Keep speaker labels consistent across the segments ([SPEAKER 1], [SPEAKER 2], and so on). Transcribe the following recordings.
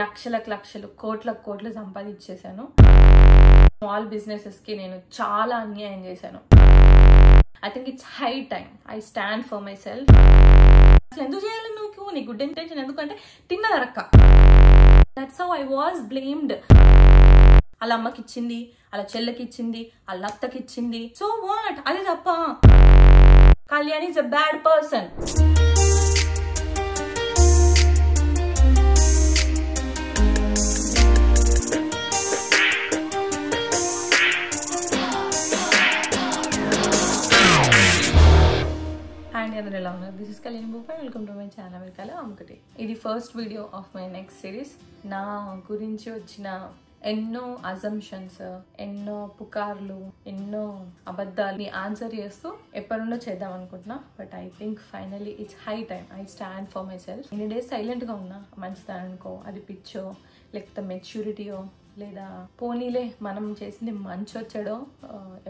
[SPEAKER 1] లక్షలు కోట్లు సంపాదించేశాను. Small businesses కి నేను చాలా అన్యాయం చేశాను. I think it's high time I stand for myself. అసలు ఎందుకు చేయాలి నువ్వు? నీ గుడ్ ఇంటెన్షన్ ఎందుకంటే తిన్నదరక్క. That's how I was blamed. అలా అమ్మకి ఇచ్చింది, అలా చెల్లెకి ఇచ్చింది, అలా అత్తకి ఇచ్చింది. So what? అది తప్ప. Kalyan is a bad person. This is Kalyan Bhopal. Welcome to my channel. Amukati. This is the first video of my next series. Na gurinchi vachina ఎన్నో అజంప్షన్స్, ఎన్నో పుకార్లు, ఎన్నో అబద్ధాలని ఆన్సర్ చేస్తూ ఎప్పటినుండో చేద్దాం అనుకుంటున్నా. But I think finally it's high time I stand for my self. ఇన్ని days సైలెంట్గా ఉన్నా, మంచిదాని అనుకో, అది పిచ్చో లేకపోతే మెచ్యూరిటీయో లేదా పోనీలే మనం చేసింది మంచి వచ్చాడో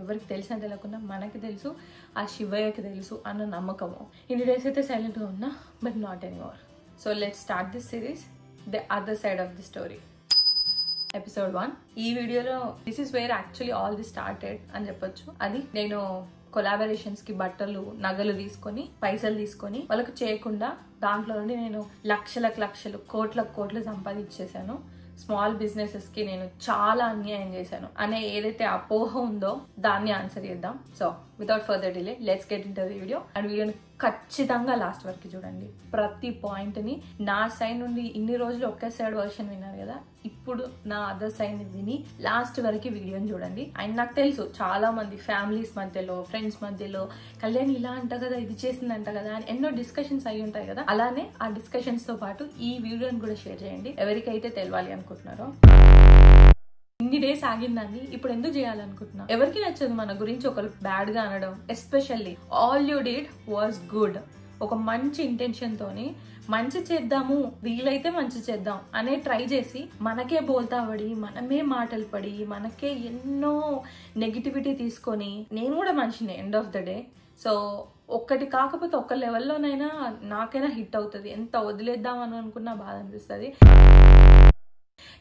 [SPEAKER 1] ఎవరికి తెలిసినా తెలియకుండా మనకి తెలుసు, ఆ శివయ్యకి తెలుసు అన్న నమ్మకము. ఇన్ని డేస్ అయితే సైలెంట్గా ఉన్నా, but not anymore. So let's start this series, the other side of the story. Episode 1. ఈ వీడియోలో this is where actually all the started అని చెప్పొచ్చు. అది నేను కొలాబరేషన్స్ కి బట్టలు, నగలు తీసుకొని, పైసలు తీసుకొని వాళ్ళకు చేయకుండా దాంట్లో నుండి నేను లక్షలు కోట్లు సంపాదించేశాను. స్మాల్ బిజినెసెస్ కి నేను చాలా అన్యాయం చేశాను అనే ఏదైతే అపోహ ఉందో దాన్ని ఆన్సర్ చేద్దాం. So without further delay let's get into the video. And వీడియోని ఖచ్చితంగా లాస్ట్ వరకు చూడండి. ప్రతి పాయింట్ ని నా సైడ్ నుండి ఇన్ని రోజులు ఒకే సైడ్ వర్షన్ విన్నారు కదా, ఇప్పుడు నా అదర్ సైడ్ ని విని లాస్ట్ వరకు వీడియోని చూడండి. అండ్ నాకు తెలుసు చాలా మంది ఫ్యామిలీస్ మధ్యలో, ఫ్రెండ్స్ మధ్యలో కళ్యాణ్ ఇలా అంట కదా, ఇది చేసిందంట కదా అని ఎన్నో డిస్కషన్స్ అయి ఉంటాయి కదా. అలానే ఆ డిస్కషన్స్ తో పాటు ఈ వీడియోని కూడా షేర్ చేయండి ఎవరికైతే తెలవాలి అనుకుంటున్నారో. ఇన్ని డేస్ ఆగిందాన్ని ఇప్పుడు ఎందుకు చేయాలనుకుంటున్నా? ఎవరికి నచ్చదు మన గురించి ఒకరు బ్యాడ్ గా అనడం. Especially all you did was good. ఒక మంచి ఇంటెన్షన్ తోని మంచి చేద్దాము, వీలైతే మంచి చేద్దాం అనే ట్రై చేసి మనకే బోల్తా పడి, మనమే మాటలు పడి, మనకే ఎన్నో నెగిటివిటీ తీసుకొని, నేను కూడా మనిషిని end of the day. So ఒక్కటి కాకపోతే ఒక్క లెవెల్లోనైనా నాకైనా హిట్ అవుతుంది. ఎంత వదిలేద్దాం అని అనుకున్నా బాధ అనిపిస్తుంది.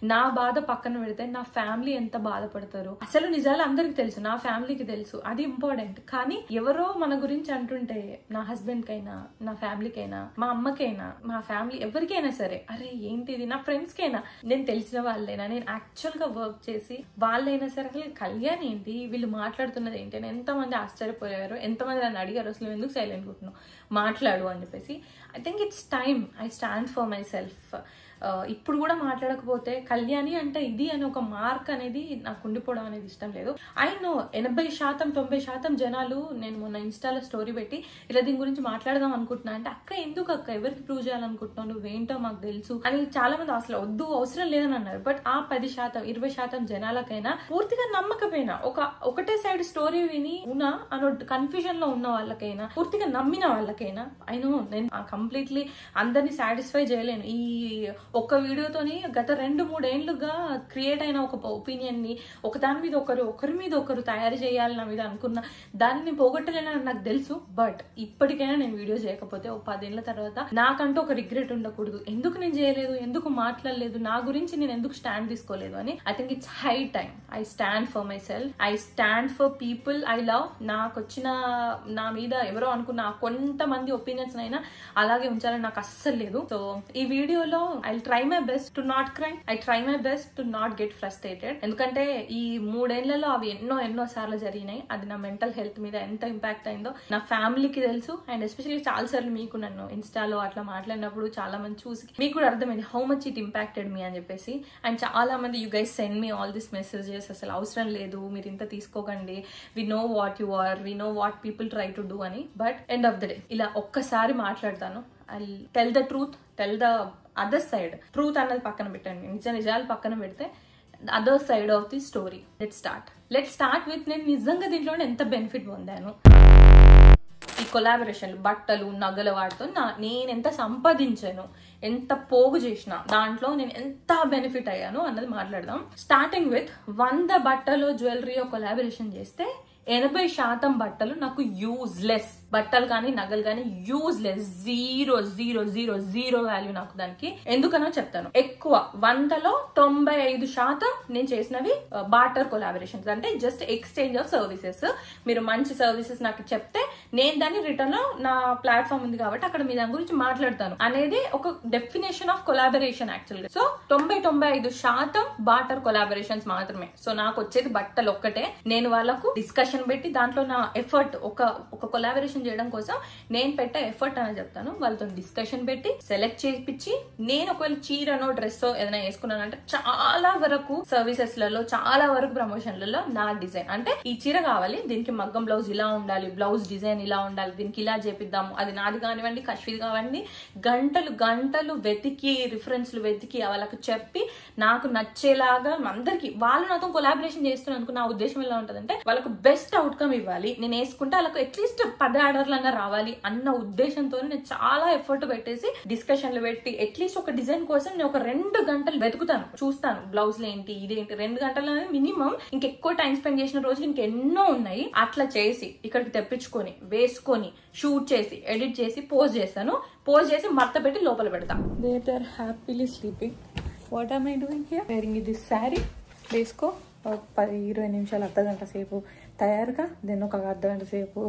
[SPEAKER 1] నా బాధ పక్కన పెడితే నా ఫ్యామిలీ ఎంత బాధపడతారు. అసలు నిజాలు అందరికి తెలుసు, నా ఫ్యామిలీకి తెలుసు, అది ఇంపార్టెంట్. కానీ ఎవరో మన గురించి అంటుంటే నా హస్బెండ్ కైనా, నా ఫ్యామిలీకైనా, మా అమ్మకైనా, మా ఫ్యామిలీ ఎవరికైనా సరే, అరే ఏంటిది, నా ఫ్రెండ్స్ కైనా, నేను తెలిసిన వాళ్ళైనా, నేను యాక్చువల్ గా వర్క్ చేసి వాళ్ళైనా సరే, అసలు కళ్యాణ్ ఏంటి, వీళ్ళు మాట్లాడుతున్నది ఏంటి అని ఎంతమంది ఆశ్చర్యపోయారు, ఎంతమంది నన్ను అడిగారు అసలు ఎందుకు సైలెంట్ ఉంటున్నావు, మాట్లాడు అని చెప్పేసి. I think it's time I stand for my self. ఇప్పుడు కూడా మాట్లాడకపోతే కళ్యాణి అంటే ఇది అని ఒక మార్క్ అనేది నాకు ఉండిపోవడం అనేది ఇష్టం లేదు. ఐ నో 80-90% జనాలు, నేను మొన్న ఇన్స్టాలో స్టోరీ పెట్టి ఇలా దీని గురించి మాట్లాడదాం అనుకుంటున్నా అంటే, అక్క ఎందుకు అక్క, ఎవరికి ప్రూవ్ చేయాలనుకుంటున్నావు, నువ్వేంటో మాకు తెలుసు అని చాలా మంది అసలు వద్దు, అవసరం లేదని అన్నారు. బట్ ఆ 10-20% జనాలకైనా పూర్తిగా నమ్మకపోయినా, ఒకటే సైడ్ స్టోరీ విని ఉన్నా అనో కన్ఫ్యూజన్ లో ఉన్న వాళ్ళకైనా, పూర్తిగా నమ్మిన వాళ్ళకైనా, ఐ నో నేను కంప్లీట్లీ అందరినీ సాటిస్ఫై చేయలేను. ఈ ఒక్క వీడియోతోని గత 2-3 ఏళ్లుగా క్రియేట్ అయిన ఒక ఒపీనియన్ ని ఒకరి మీద ఒకరు తయారు చేయాలి నా మీద అనుకున్న దాన్ని నేను పోగొట్టలేనని నాకు తెలుసు. బట్ ఇప్పటికైనా నేను వీడియో చేయకపోతే 10 ఏళ్ల తర్వాత నాకంటూ ఒక రిగ్రెట్ ఉండకూడదు. ఎందుకు నేను చేయలేదు, ఎందుకు మాట్లాడలేదు, నా గురించి నేను ఎందుకు స్టాండ్ తీసుకోలేదు అని. I think it's high time I stand for my self. I stand for people I love. నాకు వచ్చిన, నా మీద ఎవరో అనుకున్న కొంతమంది ఒపీనియన్స్ అయినా అలాగే ఉంచాలని నాకు అస్సలు లేదు. సో ఈ వీడియోలో I try my best to not cry. I try my best to not get frustrated. ఎందుకంటే ఈ 3 ఏళ్లలో అవి ఎన్నో సార్లు జరిగినాయి. అది నా మెంటల్ హెల్త్ మీద ఎంత ఇంపాక్ట్ అయిందో నా ఫ్యామిలీకి తెలుసు. అండ్ ఎస్పెషల్లీ చాలా సార్లు మీకు నన్ను ఇన్స్టాలో అట్లా మాట్లాడినప్పుడు చాలా మంది చూసి మీకు కూడా అర్థమైంది how much it impacted me అని చెప్పేసి. అండ్ చాలా మంది you guys send me all this messages, అసలు అవసరం లేదు, మీరు ఇంత తీసుకోకండి, we know what you are, we know what people try to do అని. But end of the day ఇలా ఒక్కసారి మాట్లాడతాను. I tell the truth, tell the other side. Truth అన్నది పక్కన పెట్టండి, నిజాలు పక్కన పెడితే other side of the story. Let's start with నేను నిజంగా దీంట్లో ఎంత బెనిఫిట్ పొందాను. ఈ కొలాబరేషన్, బట్టలు, నగల వాటితో నేను ఎంత సంపాదించాను, ఎంత పోగు చేసిన, దాంట్లో నేను ఎంత బెనిఫిట్ అయ్యాను అన్నది మాట్లాడదాం. స్టార్టింగ్ విత్ 100 బట్టలు జ్యువెలరీ కొలాబరేషన్ చేస్తే 80% బట్టలు నాకు యూజ్లెస్. బట్టలు కానీ నగలు కానీ useless, zero zero zero zero value నాకు దానికి. ఎందుకనో చెప్తాను. ఎక్కువ 100లో 95% నేను చేసినవి బార్టర్ కొలాబరేషన్స్, అంటే జస్ట్ ఎక్స్చేంజ్ ఆఫ్ సర్వీసెస్. మీరు మంచి సర్వీసెస్ నాకు చెప్తే నేను దాన్ని రిటర్న్ లో నా ప్లాట్ఫామ్ ఉంది కాబట్టి అక్కడ మీ దాని గురించి మాట్లాడతాను అనేది ఒక డెఫినేషన్ ఆఫ్ కొలాబరేషన్ యాక్చువల్ గా. సో 95% బార్టర్ కొలాబరేషన్స్ మాత్రమే. సో నాకు వచ్చేది బట్టలు ఒక్కటే. నేను వాళ్ళకు డిస్కషన్ పెట్టి దాంట్లో నా ఎఫర్ట్, ఒక కొలాబరేషన్ చేయడం కోసం నేను పెట్టే ఎఫర్ట్ అని చెప్తాను. వాళ్ళతో డిస్కషన్ పెట్టి సెలెక్ట్ చేయించి, నేను ఒకవేళ చీరనో డ్రెస్ ఏదైనా వేసుకున్నానంటే చాలా వరకు సర్వీసెస్ లలో, చాలా వరకు ప్రమోషన్లలో నా డిజైన్, అంటే ఈ చీర కావాలి, దీనికి మగ్గం బ్లౌజ్ ఇలా ఉండాలి, బ్లౌజ్ డిజైన్ ఇలా ఉండాలి, దీనికి ఇలా చేపిద్దాము, అది నాది కానివ్వండి కశ్మీర్ కానివ్వండి, గంటలు గంటలు వెతికి రిఫరెన్స్లు వెతికి వాళ్ళకి చెప్పి నాకు నచ్చేలాగా అందరికి, వాళ్ళు నాతో కొలాబరేషన్ చేస్తున్నారు అనుకో నా ఉద్దేశం ఎలా ఉంటదంటే వాళ్ళకు బెస్ట్ అవుట్కమ్ ఇవ్వాలి, నేను వేసుకుంటే వాళ్ళకు అట్లీస్ట్ 10 ఆర్డర్లన్నా రావాలి అన్న ఉద్దేశంతో నేను చాలా ఎఫర్ట్ పెట్టేసి డిస్కషన్లు పెట్టి అట్లీస్ట్ ఒక డిజైన్ కోసం నేను ఒక 2 గంటలు వెతుకుతాను, చూస్తాను బ్లౌజ్లు ఏంటి ఇదేంటి. 2 గంటలు అనేది మినిమం. ఇంకెక్కువ టైం స్పెండ్ చేసిన రోజులు ఇంకెన్నో ఉన్నాయి. అట్లా చేసి ఇక్కడికి తెప్పించుకొని వేసుకొని షూట్ చేసి ఎడిట్ చేసి పోస్ట్ చేస్తాను. పోస్ట్ చేసి మడత పెట్టి లోపల పెడతా. They are happily sleeping. What am I doing here? Wearing this sari. వేసుకో 10-20 నిమిషాలు, అర్ధగంట సేపు తయారుగా, దెన్ ఒక అర్ధగంట సేపు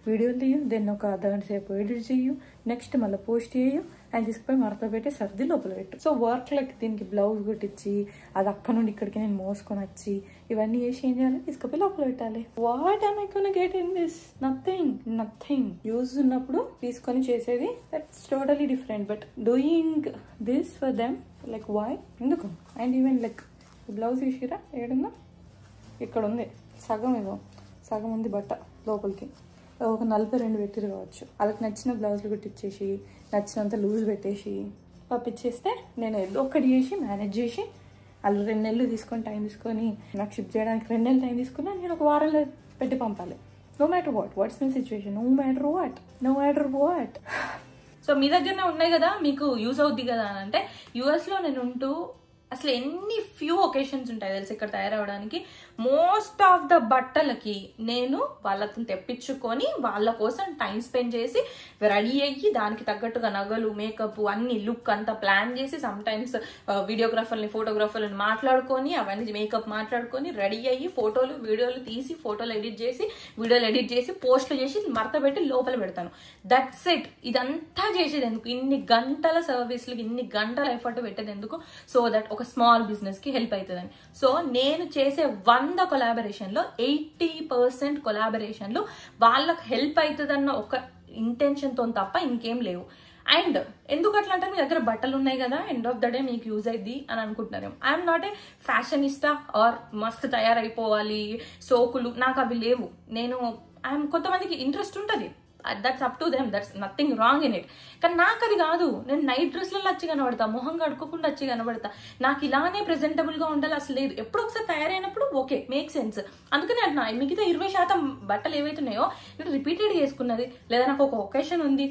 [SPEAKER 1] వీడియోలు తీయు, దెన్ ఒక అర్ధగంట సేపు ఎడిట్ చేయు, నెక్స్ట్ మళ్ళీ పోస్ట్ చేయు, అండ్ తీసుకుపోయి మడత పెట్టి సర్ది లోపల పెట్టు. సో వర్క్ లైక్ దీనికి బ్లౌజ్ కుట్టించి అది అక్కడ నుండి ఇక్కడికి నేను మోసుకొని వచ్చి ఇవన్నీ చేసి ఏం చేయాలి, తీసుకుపోయి లోపల పెట్టాలి. What am I gonna get in this? Nothing. Use ఉన్నప్పుడు తీసుకొని చేసేది that's totally different. But doing this for them like why, ఎందుకు? అండ్ ఈవెన్ లైక్ బ్లౌజ్ చూసిరా ఏడుందా, ఇక్కడ ఉంది సగం, ఇగో సగం ఉంది బట్ట లోపలికి. ఒక 42 పెట్టిరు కావచ్చు. వాళ్ళకి నచ్చిన బ్లౌజులు కుట్టించేసి నచ్చినంత లూజ్ పెట్టేసి పంపించేస్తే నేను ఏదో ఒకటి చేసి మేనేజ్ చేసి, వాళ్ళు 2 నెలలు తీసుకొని టైం తీసుకొని నాకు షిప్ చేయడానికి 2 నెలలు టైం తీసుకున్నా, నేను ఒక వారంలో పెట్టి పంపాలి. No matter what's my situation, no matter what. So మీ దగ్గరనే ఉన్నాయి కదా, మీకు యూజ్ అవుద్ది కదా అని అంటే, యూఎస్ లో నేను ఉంటూ అసలు ఎన్ని ఫ్యూ ఒకేషన్స్ ఉంటాయి తెలుసు ఇక్కడ తయారవడానికి. మోస్ట్ ఆఫ్ ద బట్టలకి నేను వాళ్ళతో తెప్పించుకొని వాళ్ళ కోసం టైం స్పెండ్ చేసి రెడీ అయ్యి దానికి తగ్గట్టుగా నగలు, మేకప్ అన్ని లుక్ అంతా ప్లాన్ చేసి, సమ్ టైమ్స్ వీడియోగ్రాఫర్ని ఫోటోగ్రాఫర్ని మాట్లాడుకొని అవన్నీ మేకప్ మాట్లాడుకొని రెడీ అయ్యి ఫోటోలు వీడియోలు తీసి, ఫోటోలు ఎడిట్ చేసి, వీడియోలు ఎడిట్ చేసి, పోస్ట్లు చేసి మడత పెట్టి లోపల పెడతాను. That's it. ఇదంతా చేసేది ఎందుకు? ఇన్ని గంటల సర్వీస్లకు ఇన్ని గంటల ఎఫర్ట్ పెట్టేది ఎందుకు? సో దట్ ఒక స్మాల్ బిజినెస్ కి హెల్ప్ అవుతుందని. సో నేను చేసే 100 కొలాబరేషన్ లో 80% కొలాబరేషన్లు వాళ్ళకి హెల్ప్ అవుతుందన్న ఒక ఇంటెన్షన్ తో తప్ప ఇంకేం లేవు. అండ్ ఎందుకు అట్లా అంటే, మీ దగ్గర బట్టలు ఉన్నాయి కదా, ఎండ్ ఆఫ్ ద డే మీకు యూజ్ అయింది అని అనుకుంటున్నారు. ఐఎమ్ నాట్ ఏ ఫ్యాషనిస్టా ఆర్ మస్త్ తయారైపోవాలి సోకులు, నాకు అవి లేవు. నేను కొంతమందికి ఇంట్రెస్ట్ ఉంటుంది, that's up to them, that's nothing wrong in it. కానీ నాకు అది కాదు. నేను నైట్ డ్రెస్లలో వచ్చి కనబడతా, మొహం కడుక్కోకుండా వచ్చి కనబడతా. నాకు ఇలానే ప్రెజెంటబుల్ గా ఉండాలి అసలు లేదు. ఎప్పుడు ఒకసారి తయారైనప్పుడు ఓకే, మేక్ సెన్స్. అందుకని అంటున్నా, మిగతా 20% బట్టలు ఏవైతున్నాయో నేను రిపీటెడ్ చేసుకున్నది, లేదా నాకు ఒక ఒకేషన్ ఉంది,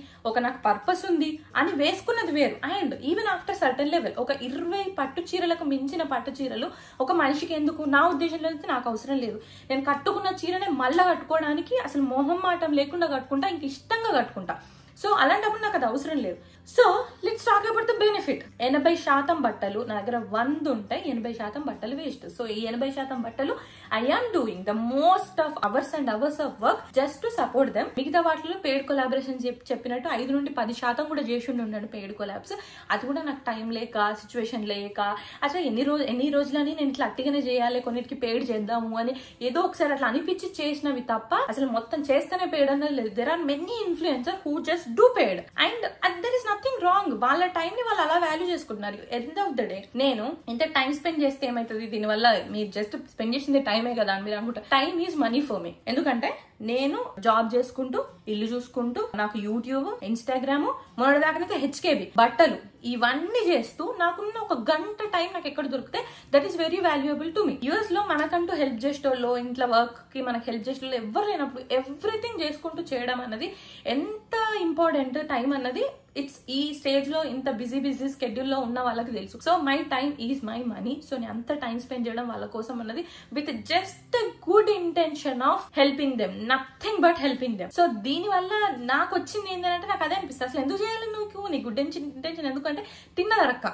[SPEAKER 1] నాకు పర్పస్ ఉంది అని వేసుకున్నది వేరు. And even after certain level ఒక 20 పట్టు చీరలకు మించిన పట్టు చీరలు ఒక మనిషికి ఎందుకు? నా ఉద్దేశంలో అయితే నాకు అవసరం లేదు. నేను కట్టుకున్న చీరనే మళ్ళా కట్టుకోవడానికి అసలు మొహం మాటం లేకుండా కట్టుకుంటా, ఇంక ఇష్టంగా కట్టుకుంటా. సో అలాంటప్పుడు నాకు అది అవసరం లేదు. So let's talk about the benefit. 80% బట్టలు నా దగ్గర 100 ఉంటాయి, 80% బట్టలు వేస్ట్. సో ఈ 80% బట్టలు I am doing the most of hours and hours of work just to support them. మిగతా వాటిలో పెయిడ్ కొలాబరేషన్ చెప్పినట్టు 5 నుండి 10% కూడా చేసి ఉన్నాడు పెయిడ్ కొలాబ్స్. అది కూడా నాకు టైం లేక, సిచ్యువేషన్ లేక, అసలు ఎన్ని రోజులని నేను ఇట్లా అట్టిగానే చేయాలి, కొన్నిటికి పెయిడ్ చేద్దాము అని ఏదో ఒకసారి అట్లా అనిపించి చేసినవి తప్ప అసలు మొత్తం చేస్తేనే పెయిడ్ అన్నది లేదు. There are many influencer who just do paid and there is nothing wrong. వాళ్ళ టైం ని వాళ్ళు అలా వాల్యూ చేసుకుంటున్నారు. ఎండ్ ఆఫ్ ద డే నేను ఇంత టైం స్పెండ్ చేస్తే ఏమైతుంది? దీనివల్ల మీరు జస్ట్ స్పెండ్ చేసింది టైమే కదా అని మీరు అనుకుంటారు. Time is money for me. ఎందుకంటే నేను జాబ్ చేసుకుంటూ, ఇల్లు చూసుకుంటూ, నాకు యూట్యూబ్, ఇన్స్టాగ్రామ్, మొన్నటిదాకానైతే హెచ్కేబి, బట్టలు ఇవన్నీ చేస్తూ నాకున్న ఒక గంట టైం నాకు ఎక్కడ దొరికితే that is very valuable to me. US లో మనకంటూ హెల్ప్ చేసేటోళ్ళు, ఇంట్లో వర్క్ కి మనకు హెల్ప్ చేసేటోళ్ళు ఎవరు లేనప్పుడు ఎవ్రీథింగ్ చేసుకుంటూ చేయడం అన్నది ఎంత ఇంపార్టెంట్ టైం అన్నది ఇట్స్ ఈ స్టేజ్ లో ఇంత బిజీ స్కెడ్యూల్ లో ఉన్న వాళ్ళకి తెలుసు. So my time is my money. So నేను అంత టైం స్పెండ్ చేయడం వాళ్ళ కోసం ఉన్నది with just good intention of helping them, nothing but helping them. So దీని వల్ల నాకు వచ్చింది ఏంటంటే నాకు అదే అనిపిస్తుంది, అసలు ఎందుకు చేయాలి నీ గుడ్ ఇంటెన్షన్, ఎందుకంటే తిన్నదరక్క.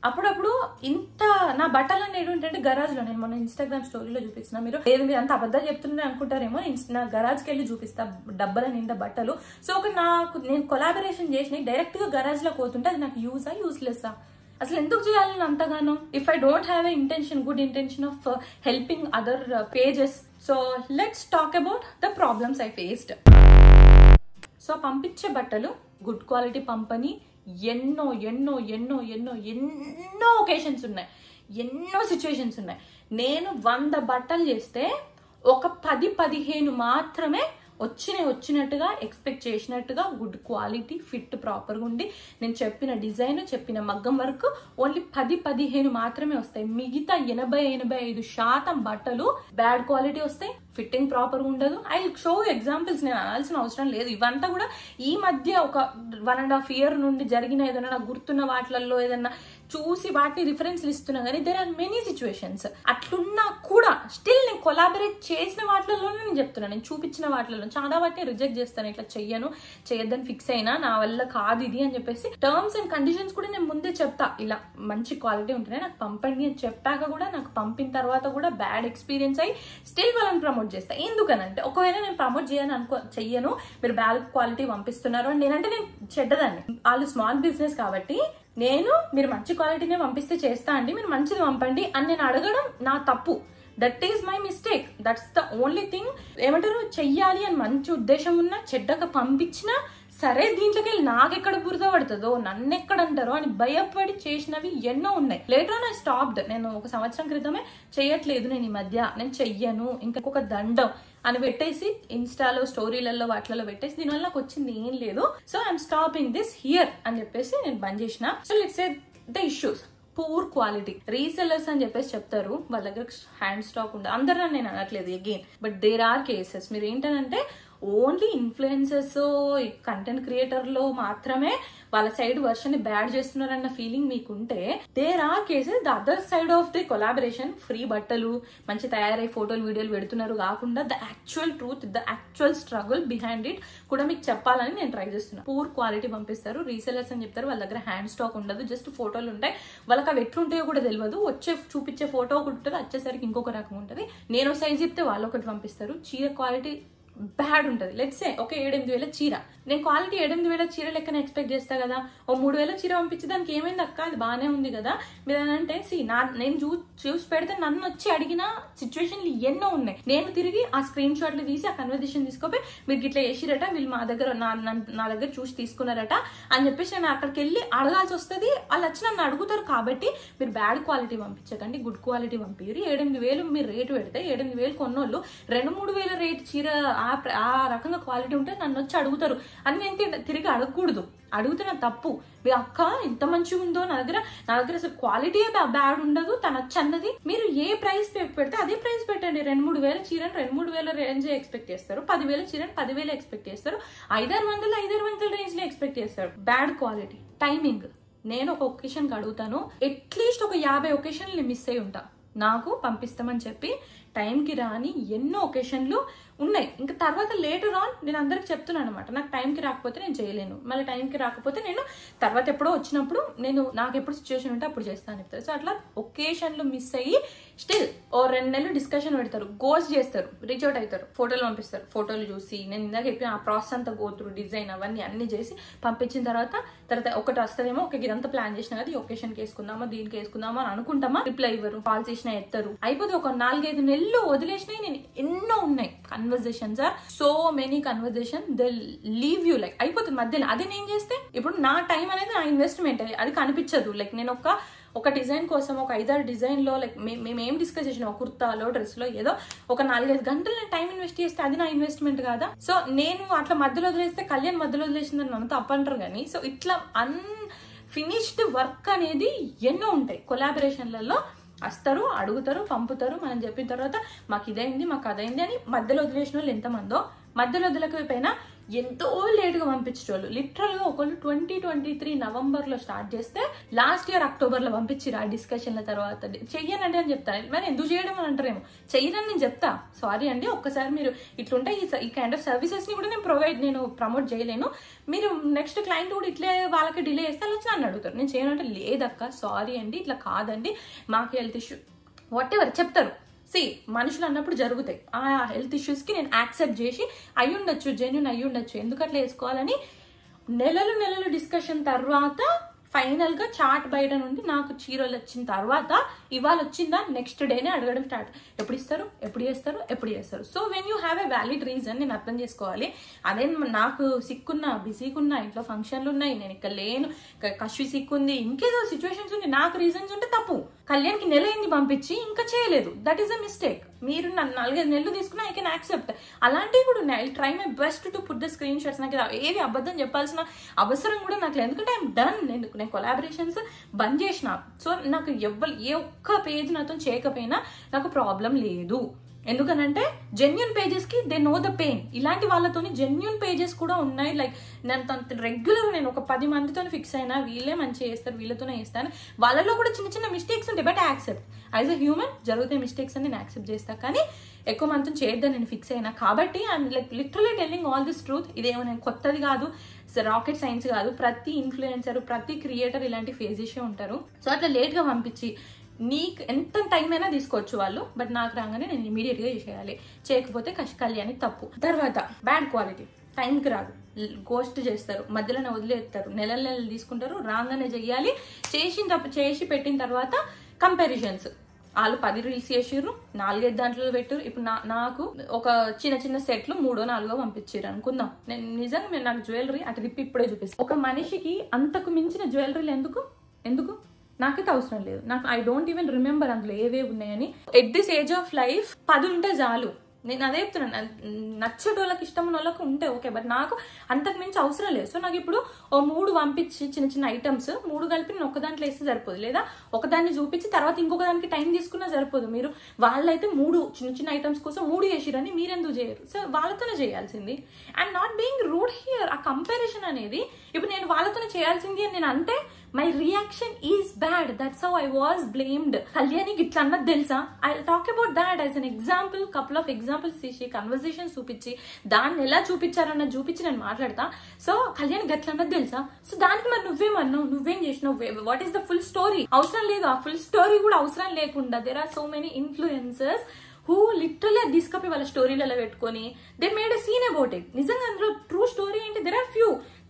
[SPEAKER 1] అప్పుడప్పుడు ఇంత నా బట్టలన్నీ ఏంటంటే గరాజ్ లో, నేను మొన్న ఇన్స్టాగ్రామ్ స్టోరీలో చూపిస్తున్నా, మీరు ఏది మీరు అంత అబద్ధాలు చెప్తున్నా అనుకుంటారేమో, నా గరాజ్కి వెళ్ళి చూపిస్తా డబ్బల నిండా బట్టలు. సో నేను కొలాబరేషన్ చేసి డైరెక్ట్ గా గరాజ్ లో పోతుంటే అది నాకు యూజా యూస్లెస్సా, అసలు ఎందుకు చేయాలని అంతగానో? If I don't have a intention, good intention of helping other pages. So let's talk about the problems I faced. So పంపించే బట్టలు గుడ్ క్వాలిటీ పంపని ఎన్నో ఎన్నో ఎన్నో ఎన్నో ఎన్నో ఒకేషన్స్ ఉన్నాయి, ఎన్నో సిచ్యువేషన్స్ ఉన్నాయి. నేను 100 బట్టలు చేస్తే ఒక 10-15 మాత్రమే వచ్చినట్టుగా ఎక్స్పెక్ట్ చేసినట్టుగా గుడ్ క్వాలిటీ ఫిట్ ప్రాపర్గా ఉండి నేను చెప్పిన డిజైన్ చెప్పిన మగ్గం వరకు ఓన్లీ 10-15 మాత్రమే వస్తాయి. మిగతా 80-85% బట్టలు బ్యాడ్ క్వాలిటీ వస్తాయి, ఫిట్టింగ్ ప్రాపర్గా ఉండదు. ఐ షో ఎగ్జాంపుల్స్, నేను అనాల్సిన అవసరం లేదు. ఇవంతా కూడా ఈ మధ్య ఒక 1.5 year నుండి జరిగిన ఏదైనా నాకు గుర్తున్న వాటిల్లో ఏదన్నా చూసి వాటిని రిఫరెన్స్లు ఇస్తున్నా కానీ దేర్ ఆర్ మెనీ సిచ్యువేషన్స్. అట్లున్నా కూడా స్టిల్ నేను కొలాబరేట్ చేసిన వాటిలోనే నేను చెప్తున్నాను, నేను చూపించిన వాటిలో చాలా వాటిని రిజెక్ట్ చేస్తాను. ఇట్లా చేయొద్దని ఫిక్స్ అయినా నా వల్ల కాదు ఇది అని చెప్పేసి టర్మ్స్ అండ్ కండిషన్స్ కూడా నేను ముందే చెప్తా, ఇలా మంచి క్వాలిటీ ఉంటేనే నాకు పంపండి అని చెప్పాక కూడా నాకు పంపిన తర్వాత కూడా బ్యాడ్ ఎక్స్పీరియన్స్ అయ్యి స్టిల్ వాళ్ళని ప్రమోట్ చేస్తా. ఎందుకనంటే ఒకవేళ నేను ప్రమోట్ చెయ్యను, మీరు బ్యాడ్ క్వాలిటీ పంపిస్తున్నారు అని నేను చెడ్డదాన్ని. వాళ్ళు స్మాల్ బిజినెస్ కాబట్టి మీరు మంచి క్వాలిటీనే పంపిస్తే చేస్తా అండి, మీరు మంచిది పంపండి అని నేను అడగడం నా తప్పు. That is my mistake, that's the only thing. ఏమంటారు, చెయ్యాలి అని మంచి ఉద్దేశం ఉన్నా చెడ్డగా పంపించినా సరే దీంట్లోకి వెళ్ళి నాకెక్కడ బురద పడుతుందో, నన్ను ఎక్కడంటారో అని భయపడి చేసినవి ఎన్నో ఉన్నాయి. Later on I stopped. నేను 1 సంవత్సరం క్రితమే చెయ్యట్లేదు, నేను ఈ మధ్య నేను చెయ్యను, ఇంకొక దండం అని పెట్టేసి ఇన్స్టాలో స్టోరీలలో వాటిలలో పెట్టేసి దీనివల్ల నాకు వచ్చింది ఏం లేదు. So I'm stopping this here అని చెప్పేసి నేను బంద్ చేసిన. So let's say the issues, poor quality resellers అని చెప్పేసి చెప్తారు, వాళ్ళ దగ్గర హ్యాండ్ స్టాక్ ఉండదు. అందరూ నేను అనట్లేదు again, but there are cases. మీరు ఏంటంటే ఓన్లీ ఇన్ఫ్లుయెన్సర్స్ కంటెంట్ క్రియేటర్లో మాత్రమే వాళ్ళ సైడ్ వర్షన్ ని బ్యాడ్ చేస్తున్నారన్న ఫీలింగ్ మీకుంటే, there are cases the other side of the collaboration. Free బట్టలు మంచి తయారై ఫోటోలు వీడియోలు పెడుతున్నారు కాకుండా the actual truth, the actual struggle behind it కూడా మీకు చెప్పాలని నేను ట్రై చేస్తున్నాను. పూర్ క్వాలిటీ పంపిస్తారు, రీసెలర్స్ అని చెప్తారు, వాళ్ళ దగ్గర హ్యాండ్ స్టాక్ ఉండదు, జస్ట్ ఫోటోలు ఉంటాయి, వాళ్ళకి అవి ఎట్లుంటాయో కూడా తెలియదు. చూపించే ఫోటో ఒకటి ఉంటుంది, వచ్చేసరికి ఇంకొక రకం ఉంటుంది. నేను సైజ్ చెప్తే వాళ్ళు ఒకటి పంపిస్తారు. చీర క్వాలిటీ బ్యాడ్ ఉంటుంది. లెట్స్ సే ఒక 7-8 చీర, నేను క్వాలిటీ 7-8 చీర లెక్కన ఎక్స్పెక్ట్ చేస్తా కదా. ఓ 3,000 చీర పంపించి దానికి ఏమైంది అక్క, అది బాగానే ఉంది కదా మీరు అంటే, నేను చూసి పెడితే నన్ను వచ్చి అడిగిన సిచ్యువేషన్లు ఎన్నో ఉన్నాయి. నేను తిరిగి ఆ స్క్రీన్ షాట్లు తీసి ఆ కన్వర్జేషన్ తీసుకోపోయి మీరు ఇట్లా చేసిరట, వీళ్ళు మా దగ్గర నా దగ్గర చూసి తీసుకున్నారట అని చెప్పేసి నేను అక్కడికి వెళ్ళి అడగాల్సి వస్తుంది. వాళ్ళు వచ్చి నన్ను అడుగుతారు. కాబట్టి మీరు బ్యాడ్ క్వాలిటీ పంపించకండి, గుడ్ క్వాలిటీ పంపిరు. 7-8 మీరు రేటు పెడితే 7-8 కొన్నోళ్ళు 2-3 రేటు చీర ఆ రకంగా క్వాలిటీ ఉంటే నన్ను వచ్చి అడుగుతారు అని నేను తిరిగి అడగకూడదు. అడిగితే నా తప్పు. మీ అక్క ఎంత మంచిగా ఉందో, నా దగ్గర అసలు క్వాలిటీ బ్యాడ్ ఉండదు, తను వచ్చి అన్నది. మీరు ఏ ప్రైస్ పెడితే అదే ప్రైస్ పెట్టండి. 2-3 చీరని 2-3 రేంజ్ ఎక్స్పెక్ట్ చేస్తారు, 10,000 చీరని 10,000 ఎక్స్పెక్ట్ చేస్తారు, 500-600 రేంజ్ లో ఎక్స్పెక్ట్ చేస్తారు. Bad quality. టైమింగ్, నేను ఒక ఒకేషన్కి అడుగుతాను, అట్లీస్ట్ ఒక 50 ఒకేషన్లు మిస్ అయి ఉంటా. నాకు పంపిస్తామని చెప్పి టైంకి రాని ఎన్నో ఒకేషన్లు ఉన్నాయి. ఇంకా తర్వాత లేటర్ ఆన్ నేను అందరికి చెప్తున్నాను అనమాట, నాకు టైంకి రాకపోతే నేను చేయలేను, మళ్ళీ టైంకి రాకపోతే నేను తర్వాత ఎప్పుడో వచ్చినప్పుడు నాకు ఎప్పుడు సిచ్యువేషన్ ఉంటే అప్పుడు చేస్తాను చెప్తారు. సో అట్లా ఒకేషన్లు మిస్ అయ్యి స్టిల్ 2 నెలలు డిస్కషన్ పెడతారు, గోస్ట్ చేస్తారు, రీచ్ అవుట్ అవుతారు, ఫోటోలు పంపిస్తారు. ఫోటోలు చూసి నేను ఇందాక చెప్పిన ఆ ప్రాసెస్ అంతా గోత్రు, డిజైన్ అవన్నీ అన్ని చేసి పంపించిన తర్వాత ఒకటి వస్తుందేమో, ఒక ఇదంతా ప్లాన్ చేసినా కదా ఈ ఒకేషన్కి వేసుకుందామా దీనికి వేసుకుందామా అని అనుకుంటామా, రిప్లై ఇవ్వరు, కాల్ చేసినా ఎత్తరు. అయిపోతే ఒక 4-5 నెలలు వదిలేసినాయి నేను ఎన్నో ఉన్నాయి. Conversations are so many conversation, they leave you like అయిపోతుంది మధ్యలో. అదే నేను చేస్తే ఇప్పుడు నా టైం అనేది నా ఇన్వెస్ట్మెంట్, అది కనిపించదు. లైక్ నేను ఒక డిజైన్ కోసం ఒక 5-6 డిజైన్లో లైక్ మేము ఏం డిస్కస్ చేసినా, ఒక కుర్తాలో డ్రెస్లో ఏదో ఒక 4-5 గంటలు నేను టైం ఇన్వెస్ట్ చేస్తే అది నా ఇన్వెస్ట్మెంట్ కాదా? సో నేను అట్లా మధ్యలో వదిలేస్తే కళ్యాణ్ మధ్యలో వదిలేసిందని నన్ను తప్పంటారు. కానీ సో ఇట్లా అన్ఫినిష్డ్ వర్క్ అనేది ఎన్నో ఉంటాయి. కొలాబరేషన్లలో వస్తారు, అడుగుతారు, పంపుతారు, మనం చెప్పిన తర్వాత మాకు ఇదైంది మాకు అదైంది అని మధ్యలో వదిలేసిన వాళ్ళు ఎంతమందో, మధ్యలో వదిలేకపోయినా ఎంతో లేట్గా పంపించేవాళ్ళు. లిటరల్గా ఒకళ్ళు 2023 నవంబర్లో స్టార్ట్ చేస్తే లాస్ట్ ఇయర్ అక్టోబర్లో పంపించారు. ఆ డిస్కషన్ల తర్వాత చెయ్యనండి అని చెప్తాను. మరి ఎందుకు చేయడం అని అంటారేమో. చెయ్యనని నేను చెప్తా, సారీ అండి, ఒక్కసారి మీరు ఇట్లుంటే ఈ కైండ్ ఆఫ్ సర్వీసెస్ని కూడా నేను ప్రమోట్ చేయలేను, మీరు నెక్స్ట్ క్లయింట్ కూడా ఇట్లే వాళ్ళకి డిలే చేస్తే వచ్చి నన్ను అడుగుతారు. నేను చేయనంటే లేదక్క, సారీ అండి, ఇట్లా కాదండి, మాకు హెల్త్ ఇష్యూ వాట్ ఎవర్ చెప్తారు. మనుషులు అన్నప్పుడు జరుగుతాయి. ఆ హెల్త్ ఇష్యూస్కి నేను యాక్సెప్ట్ చేసి అయ్యుండొచ్చు, జెన్యూన్ అయ్యుండొచ్చు, ఎందుకు అట్లా వేసుకోవాలని నెలలు డిస్కషన్ తర్వాత ఫైనల్గా చాట్ బయట నుండి నాకు చీరలు వచ్చిన తర్వాత ఇవాళ వచ్చిందా నెక్స్ట్ డేనే అడగడం స్టార్ట్. ఎప్పుడు ఇస్తారు, ఎప్పుడు చేస్తారు. So when you have a valid reason నేను అర్థం చేసుకోవాలి. అదే నాకు సిక్కున్నా, బిజీకున్నా, ఇంట్లో ఫంక్షన్లు ఉన్నాయి, నేను ఇక్కడ లేను, కష్వి సిక్కుంది, ఇంకేదో సిచ్యువేషన్స్ ఉంది, నాకు రీజన్స్ ఉంటే తప్పు. కళ్యాణ్కి నెల అయింది పంపించి ఇంకా చేయలేదు, దట్ ఈస్ అ మిస్టేక్. మీరు నన్ను 4-5 నెలలు తీసుకున్నా ఐ కెన్ యాక్సెప్ట్. అలాంటివి కూడా ఉన్నాయి. I try my best to put the screen shots. నాకు ఏవి అబద్ధం చెప్పాల్సిన అవసరం కూడా నాకు లేదు, ఎందుకంటే ఐఎమ్ డన్. నేను కొలాబరేషన్స్ బంద్ చేసిన. సో నాకు ఏ ఒక్క పేజ్ నాతో చేయకపోయినా నాకు ప్రాబ్లం లేదు. ఎందుకనంటే జెన్యూన్ పేజెస్కి దే నో ద పెయిన్. ఇలాంటి వాళ్ళతోని జెన్యూన్ పేజెస్ కూడా ఉన్నాయి. లైక్ నేను రెగ్యులర్ నేను ఒక 10 మందితో ఫిక్స్ అయినా వీళ్ళే మంచిగా చేస్తారు, వీళ్ళతోనే చేస్తాను. వాళ్ళలో కూడా చిన్న మిస్టేక్స్ ఉంటాయి, but accept as a human జరుగుతాయి మిస్టేక్స్ అని నేను యాక్సెప్ట్ చేస్తాను. కానీ ఎక్కువ మందితో చేయొద్దని నేను ఫిక్స్ అయినా కాబట్టి I'm like literally telling all this truth. ఇదేమో నేను కొత్తది కాదు, రాకెట్ సైన్స్ కాదు. ప్రతి ఇన్ఫ్లుయెన్సర్, ప్రతి క్రియేటర్ ఇలాంటి ఫేస్ చేసే ఉంటారు. సో అట్లా లేట్గా పంపించి నీకు ఎంత టైం అయినా తీసుకోవచ్చు వాళ్ళు, బట్ నాకు రాగానే నేను ఇమీడియట్గా చేసేయాలి. చేయకపోతే కళ్యాణి తప్పు. తర్వాత బ్యాడ్ క్వాలిటీ, టైంకి రాదు, గోస్ట్ చేస్తారు, మధ్యలోనే వదిలేస్తారు, నెలలు తీసుకుంటారు, రాగానే చెయ్యాలి. చేసి పెట్టిన తర్వాత కంపారిజన్స్. వాళ్ళు 10 రీల్స్ చేసిర్రు, 4-5 దాంట్లో పెట్టారు. ఇప్పుడు నాకు ఒక చిన్న సెట్లు 3-4 పంపించారు అనుకుందాం. నేను నిజంగా నాకు జ్యువెలరీ అటు తిప్పి ఇప్పుడే చూపిస్తాను. ఒక మనిషికి అంతకు మించిన జ్యువెలరీలు ఎందుకు నాకైతే అవసరం లేదు. నాకు ఐ డోంట్ ఈవెన్ రిమెంబర్ అందులో ఏవే ఉన్నాయని. At this age of life 10 ఉంటే చాలు. నేను అదే చెప్తున్నాను, నచ్చేటోళ్ళకి ఇష్టం ఉన్న వాళ్ళకి ఉంటే ఓకే, బట్ నాకు అంతకు మించి అవసరం లేదు. సో నాకు ఇప్పుడు ఓ 3 పంపించి చిన్న ఐటమ్స్ 3 కలిపి నేను ఒక దాంట్లో వేస్తే సరిపోదు, లేదా ఒకదాన్ని చూపించి తర్వాత ఇంకొక దానికి టైం తీసుకున్నా సరిపోదు. మీరు వాళ్ళైతే 3 చిన్న ఐటమ్స్ కోసం 3 చేసిరని మీరెందుకు చేయరు? సో వాళ్ళతోనే చేయాల్సింది. And not being rude here. ఆ కంపారిజన్ అనేది ఇప్పుడు నేను వాళ్ళతోనే చేయాల్సింది అని నేను అంటే my reaction is bad. That's how I was blamed. కళ్యాణికి ఇట్లా అన్నది తెలుసా? I talk about that as an example. Couple of examples తీసి కన్వర్సేషన్స్ చూపించి దాన్ని ఎలా చూపించారన్నది చూపించి నేను మాట్లాడతా. సో కళ్యాణి గట్ల అన్నది తెలుసా? సో దానికి మరి నువ్వేమన్నావు, నువ్వేం చేసినావు, what is the full story? అవసరం లేదు. ఆ ఫుల్ స్టోరీ కూడా అవసరం లేకుండా there are so many influencers who literally తీసుకపోయి వాళ్ళ స్టోరీలలో పెట్టుకొని they made a scene about it. నిజంగా అందులో ట్రూ స్టోరీ ఏంటి? There are few.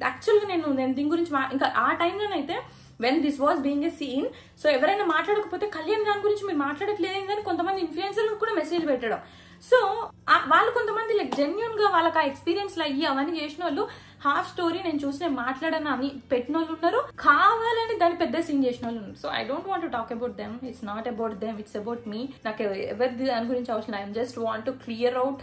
[SPEAKER 1] యాక్చువల్గా నేను దీని గురించి ఇంకా ఆ టైంలోనైతే when this was being a scene, so ఎవరైనా మాట్లాడకపోతే కళ్యాణ్ దాని గురించి మీరు మాట్లాడట్లేదు కానీ కొంతమంది ఇన్ఫ్లుయెన్సర్లకు కూడా మెసేజ్ పెట్టడం. సో వాళ్ళు కొంతమంది లైక్ జెన్యున్ గా వాళ్ళకి ఆ ఎక్స్పీరియన్స్ అయ్యి అవన్నీ చేసిన వాళ్ళు హాఫ్ స్టోరీ నేను చూసి నేను మాట్లాడను అని పెట్టిన వాళ్ళు ఉన్నారు, కావాలని దాన్ని పెద్ద సీన్ చేసిన వాళ్ళు ఉన్నారు. So I don't want to talk about them. It's not about them, it's about me. నాకు ఎవరిది దాని గురించి అవసరం. I just want to clear out,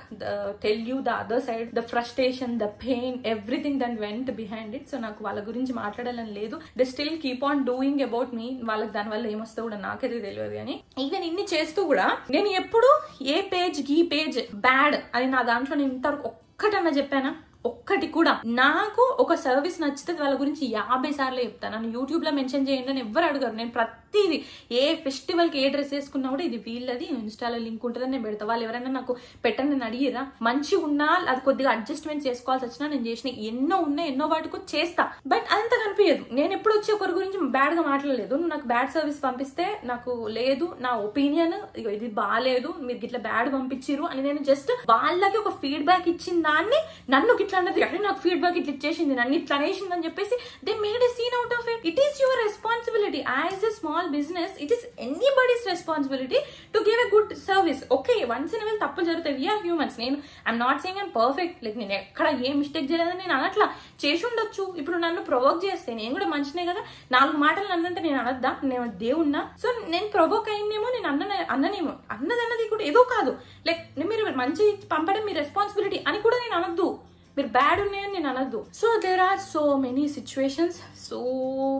[SPEAKER 1] tell you the other side, the frustration, the pain, everything that went behind it. So నాకు వాళ్ళ గురించి మాట్లాడాలని లేదు. They still keep on doing about me. వాళ్ళకి దాని వల్ల ఏమొస్తో కూడా నాకైతే తెలియదు. కానీ ఈవెన్ ఇన్ని చేస్తూ కూడా నేను ఎప్పుడు ఏ పేజ్ ఈ పేజ్ బ్యాడ్ అని నా దాంట్లో నేను ఇంతవరకు ఒక్కటన్నా చెప్పానా? ఒక్కటి కూడా. నాకు ఒక సర్వీస్ నచ్చితే వాళ్ళ గురించి 50 సార్లు చెప్తాను. నన్ను యూట్యూబ్ లో మెన్షన్ చేయండి అని ఎవరు అడగారు. నేను ప్రతిదీ ఏ ఫెస్టివల్ కి ఏ డ్రెస్ వేసుకున్నా కూడా ఇది వీళ్ళది, ఇన్స్టాలో లింక్ ఉంటుందని నేను పెడతా. వాళ్ళు ఎవరైనా నాకు పెట్టని నేను అడిగిరా? మంచిగా ఉన్నా అది కొద్దిగా అడ్జస్ట్మెంట్ చేసుకోవాల్సి వచ్చినా నేను చేసిన ఎన్నో ఉన్నాయి, ఎన్నో వాటికి చేస్తా. బట్ అంత కనిపించదు. నేను ఎప్పుడు వచ్చి ఒకరి గురించి బ్యాడ్ గా మాట్లాడలేదు. నువ్వు నాకు బ్యాడ్ సర్వీస్ పంపిస్తే నాకు లేదు, నా ఒపీనియన్ ఇది బాగాలేదు, మీరు ఇట్లా బ్యాడ్ పంపించిరు అని నేను జస్ట్ వాళ్ళకి ఒక ఫీడ్బ్యాక్ ఇచ్చిన దాన్ని నన్ను ఇట్లా అన్నది, అరే నాకు ఫీడ్బ్యాక్ ఇట్లా ఇచ్చేసింది, నన్ను ఇట్లా అనేసింది అని చెప్పేసి they made a scene out of it. It is your responsibility as a small business. It is anybody's responsibility to give a good service. Okay, once in well తప్పులు జరుగుతాయి. We are humans. నేను I'm not saying I'm perfect. Like నేను ఎక్కడ ఏ mistake చేయలేదని నేను అనట్లా. చేసి ఉండొచ్చు. ఇప్పుడు నన్ను ప్రొవోక్ చేస్తే నేను కూడా మంచినే కదా. 4 మాటలు అన్నంటే నేను అనద్దా? నేను దేవున్నా? సో నేను ప్రొవోక్ అయిందేమో, నేను అన్ననేమో. అన్నది కూడా ఏదో కాదు. లైక్ మీరు మంచి పంపడం మీ రెస్పాన్సిబిలిటీ అని కూడా నేను అనొద్దు. మీరు బ్యాడ్ ఉన్నాయని నేను అనొద్దు. So there are so many situations, so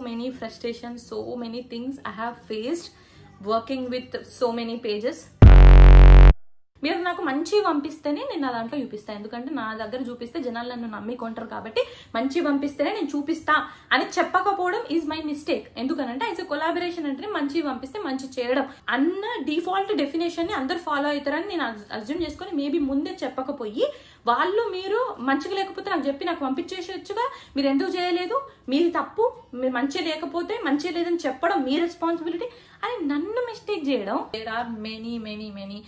[SPEAKER 1] many frustrations, so many things I have faced working with so many pages. మీరు నాకు మంచివి పంపిస్తేనే నేను నా దాంట్లో చూపిస్తాను. ఎందుకంటే నా దగ్గర చూపిస్తే జనాలు నన్ను నమ్మి కొంటారు కాబట్టి మంచి పంపిస్తేనే నేను చూపిస్తా అని చెప్పకపోవడం ఈజ్ మై మిస్టేక్. ఎందుకనంటే యాజ్ ఎ కొలాబరేషన్ అంటే మంచి పంపిస్తే మంచి చేయడం అన్న డిఫాల్ట్ డెఫినేషన్ ని అందరు ఫాలో అవుతారని నేను అజ్యూమ్ చేసుకొని మేబీ ముందే చెప్పకపోయి వాళ్ళు మీరు మంచిగా లేకపోతే నాకు చెప్పి నాకు పంపించేసొచ్చుగా, మీరు ఎందుకు చేయలేదు, మీది తప్పు, మీరు మంచి లేకపోతే మంచి లేదని చెప్పడం మీ రెస్పాన్సిబిలిటీ అని నన్ను మిస్టేక్ చేయడం. There are many many many